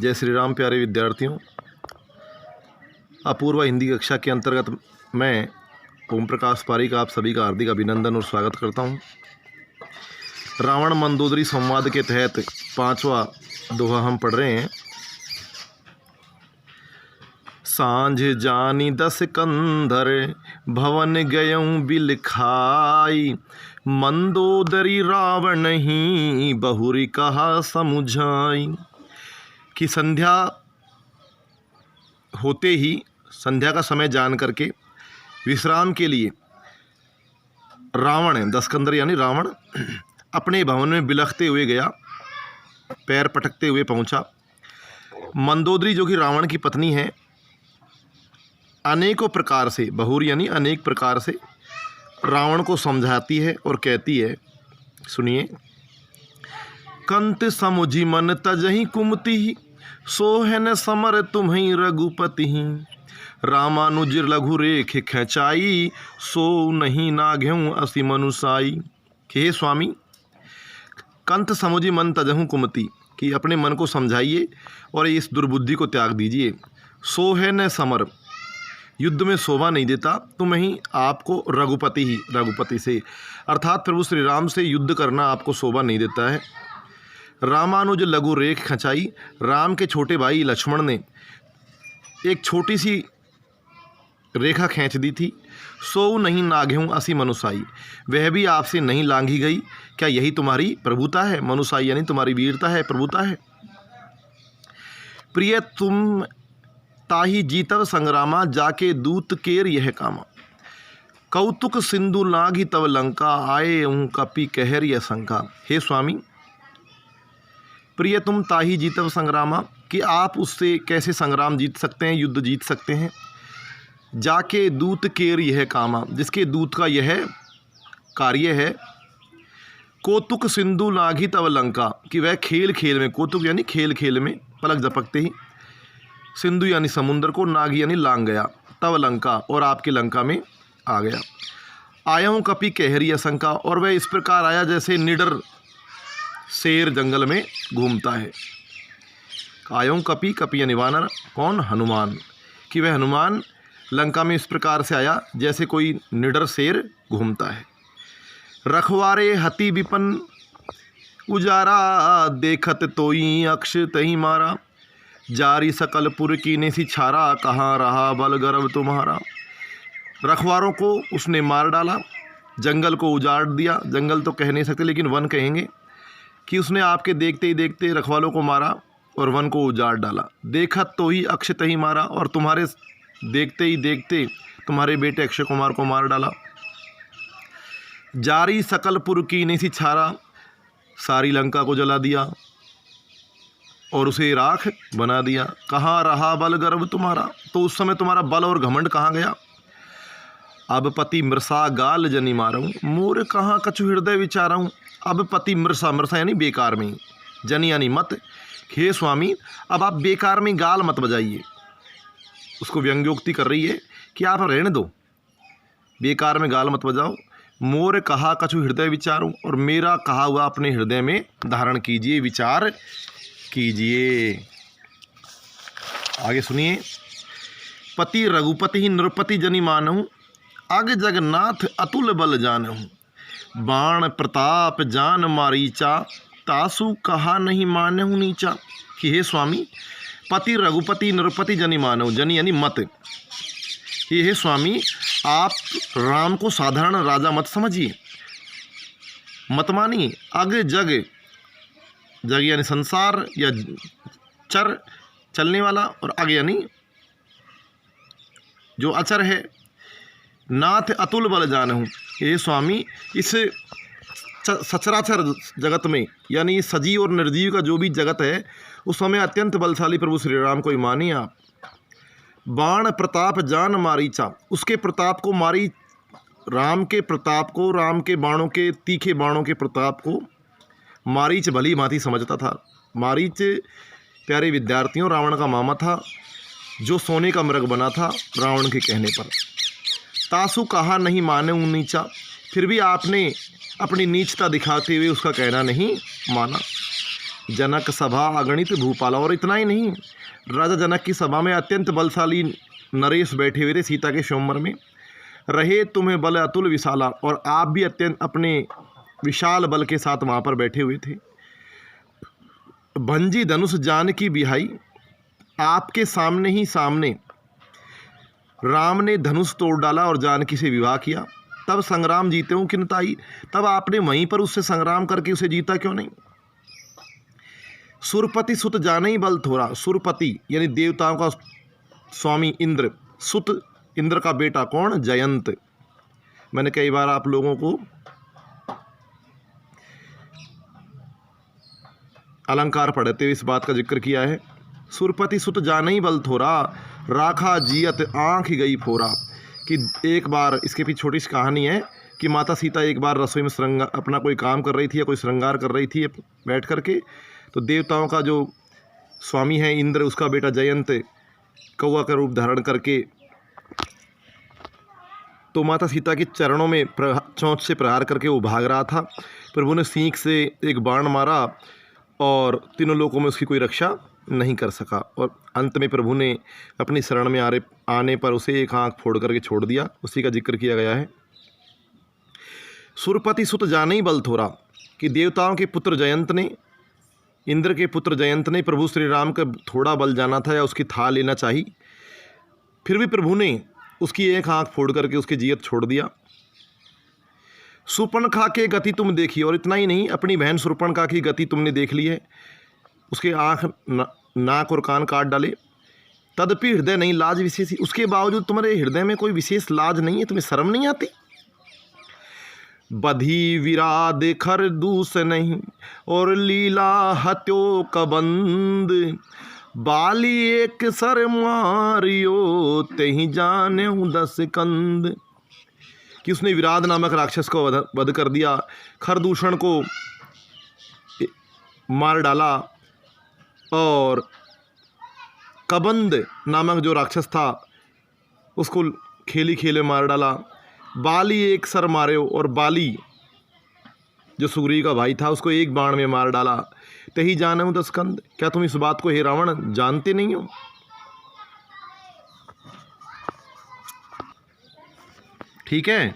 जय श्री राम प्यारे विद्यार्थियों। अपूर्व हिंदी कक्षा के अंतर्गत मैं ओम प्रकाश पारीक आप सभी का हार्दिक अभिनंदन और स्वागत करता हूं। रावण मंदोदरी संवाद के तहत 5वां दोहा हम पढ़ रहे हैं। सांझ जानी दस कंधर भवन गयऊँ बिल खाई, मंदोदरी रावण ही बहुरी कहा समुझाई। कि संध्या होते ही, संध्या का समय जान करके विश्राम के लिए रावण, दसकंदर यानी रावण, अपने भवन में बिलखते हुए गया, पैर पटकते हुए पहुंचा। मंदोदरी जो कि रावण की पत्नी है, अनेकों प्रकार से, बहुरी यानी अनेक प्रकार से रावण को समझाती है और कहती है, सुनिए। कंत समुझी मन तजहि कुमति, सोहन समर तुम्हि रघुपति। रामानुज लघु रेख खेचाई, सो नहीं नाघ्यऊँ असी मनुसाई। कि हे स्वामी, कंत समुझी मन तजहु कुमति, कि अपने मन को समझाइए और इस दुर्बुद्धि को त्याग दीजिए। सोहन समर, युद्ध में शोभा नहीं देता, तुम ही आपको रघुपति ही, रघुपति से अर्थात प्रभु श्री राम से युद्ध करना आपको शोभा नहीं देता है। रामानुज लघु रेख खचाई, राम के छोटे भाई लक्ष्मण ने एक छोटी सी रेखा खींच दी थी। सो नहीं नाघ्यूँ असी मनुसाई, वह भी आपसे नहीं लांघी गई। क्या यही तुम्हारी प्रभुता है? मनुसाई यानी तुम्हारी वीरता है, प्रभुता है। प्रिय तुम ताही जीतव संग्रामा, जाके दूत केर यह कामा। कौतुक सिंधु लाघी तव लंका, आए हूँ कपि कहर यह शंका। हे स्वामी, प्रिय तुम ताही जीतव संग्रामा, कि आप उससे कैसे संग्राम जीत सकते हैं, युद्ध जीत सकते हैं। जाके दूत केर यह कामा, जिसके दूत का यह कार्य है। कौतुक सिंधु लाघी तव लंका, कि वह खेल खेल में, कौतुक यानी खेल खेल में, पलक झपकते ही, सिंधु यानी समुद्र को, नागी यानी लांग गया, तव लंका और आपके लंका में आ गया। आया हूँ कपि कहरी शंका, और वह इस प्रकार आया जैसे निडर शेर जंगल में घूमता है। आया हूँ कपि, कपि यानी वानर, कौन? हनुमान। कि वह हनुमान लंका में इस प्रकार से आया जैसे कोई निडर शेर घूमता है। रखवारे हति विपन उजारा, देखत तोई अक्ष तही मारा। जारी सकल पुर की ने सी छारा, कहाँ रहा बल गर्व तुम्हारा। रखवारों को उसने मार डाला, जंगल को उजाड़ दिया। जंगल तो कह नहीं सकते लेकिन वन कहेंगे, कि उसने आपके देखते ही देखते रखवालों को मारा और वन को उजाड़ डाला। देखत तो ही अक्षय तही मारा, और तुम्हारे देखते ही देखते तुम्हारे बेटे अक्षय कुमार को मार डाला। जारी सकल पुर की ने सी छारा, सारी लंका को जला दिया और उसे राख बना दिया। कहाँ रहा बल गर्व तुम्हारा, तो उस समय तुम्हारा बल और घमंड कहाँ गया। अब पति मृषा गाल जनी मारूं, मोर कहाँ कछु हृदय विचारूं। अब पति मृषा, मृषा यानी बेकार में, जनी यानी मत। हे स्वामी, अब आप बेकार में गाल मत बजाइए। उसको व्यंग्योक्ति कर रही है कि आप रहने दो, बेकार में गाल मत बजाओ। मोर कहा कछु हृदय विचारूं, और मेरा कहा हुआ अपने हृदय में धारण कीजिए, विचार कीजिए। आगे सुनिए। पति रघुपति ही नृपति जनि मानहूँ, अग जगन्नाथ अतुल बल जानहूँ। बाण प्रताप जान मारीचा, तासु कहा नहीं मानहूँ नीचा। कि हे स्वामी, पति रघुपति नृपति जनि मानहूँ, जनि यानी मत। कि हे स्वामी, आप राम को साधारण राजा मत समझिए, मत मानिए। अग जग, जग यानी संसार या चर, चलने वाला, और अग यानी जो अचर है। नाथ अतुल बल जानहूँ, हे स्वामी, इस सचराचर जगत में, यानी सजीव और निर्जीव का जो भी जगत है, उस समय अत्यंत बलशाली प्रभु श्री राम को ही मानिए आप। बाण प्रताप जान मारीचा, उसके प्रताप को, मारी राम के प्रताप को, राम के बाणों के, तीखे बाणों के प्रताप को मारीच भली भांति समझता था। मारीच प्यारे विद्यार्थियों रावण का मामा था, जो सोने का मृग बना था रावण के कहने पर। तासु कहा नहीं माने नीचा, फिर भी आपने अपनी नीचता दिखाते हुए उसका कहना नहीं माना। जनक सभा अगणित भूपाला। और इतना ही नहीं, राजा जनक की सभा में अत्यंत बलशाली नरेश बैठे हुए थे सीता के स्वयंवर में। रहे तुम्हें बल अतुल विशाला, और आप भी अत्यंत अपने विशाल बल के साथ वहाँ पर बैठे हुए थे। भंजी धनुष जानकी बिहाई, आपके सामने ही सामने राम ने धनुष तोड़ डाला और जानकी से विवाह किया। तब संग्राम जीते हूँ किनताई, तब आपने वहीं पर उससे संग्राम करके उसे जीता क्यों नहीं। सुरपति सुत जाने ही बल थोड़ा, सुरपति यानी देवताओं का स्वामी इंद्र, सुत इंद्र का बेटा कौन, जयंत। मैंने कई बार आप लोगों को अलंकार पढ़ते हुए इस बात का जिक्र किया है। सुरपति सुत जाने ही बल थोरा, राखा जियत आँख गई फोरा। कि एक बार, इसके पीछे छोटी सी कहानी है कि माता सीता एक बार रसोई में अपना कोई काम कर रही थी या कोई श्रृंगार कर रही थी बैठ करके, तो देवताओं का जो स्वामी है इंद्र, उसका बेटा जयंत कौवा का रूप धारण करके तो माता सीता के चरणों में चोंच से प्रहार करके वो भाग रहा था। प्रभु ने सींग से एक बाण मारा और तीनों लोकों में उसकी कोई रक्षा नहीं कर सका, और अंत में प्रभु ने अपनी शरण में आने पर उसे एक आँख फोड़ करके छोड़ दिया। उसी का जिक्र किया गया है। सुरपति सुत जाने ही बल थोरा, कि देवताओं के पुत्र जयंत ने, इंद्र के पुत्र जयंत ने प्रभु श्री राम का थोड़ा बल जाना था या उसकी था लेना चाहिए, फिर भी प्रभु ने उसकी एक आँख फोड़ करके उसकी जीयत छोड़ दिया। सुपर्णखा के गति तुम देखी, और इतना ही नहीं, अपनी बहन सुपर्णखा की गति तुमने देख ली है, उसके आँख नाक और कान काट डाले। तदपि हृदय नहीं लाज विशेष, उसके बावजूद तुम्हारे हृदय में कोई विशेष लाज नहीं है, तुम्हें शर्म नहीं आती। बधी विराद खर दूस नहीं, और लीला हत्यो कबंद। बाली एक सर मारियो, तेहि जाने 10 कंद। कि उसने विराद नामक राक्षस को वध कर दिया, खरदूषण को मार डाला, और कबंद नामक जो राक्षस था उसको खेली खेले मार डाला। बाली एक सर मारे, और बाली जो सुग्रीव का भाई था उसको एक बाण में मार डाला। तही जाने 10 कंद। क्या तुम इस बात को हे रावण जानते नहीं हो। ठीक है।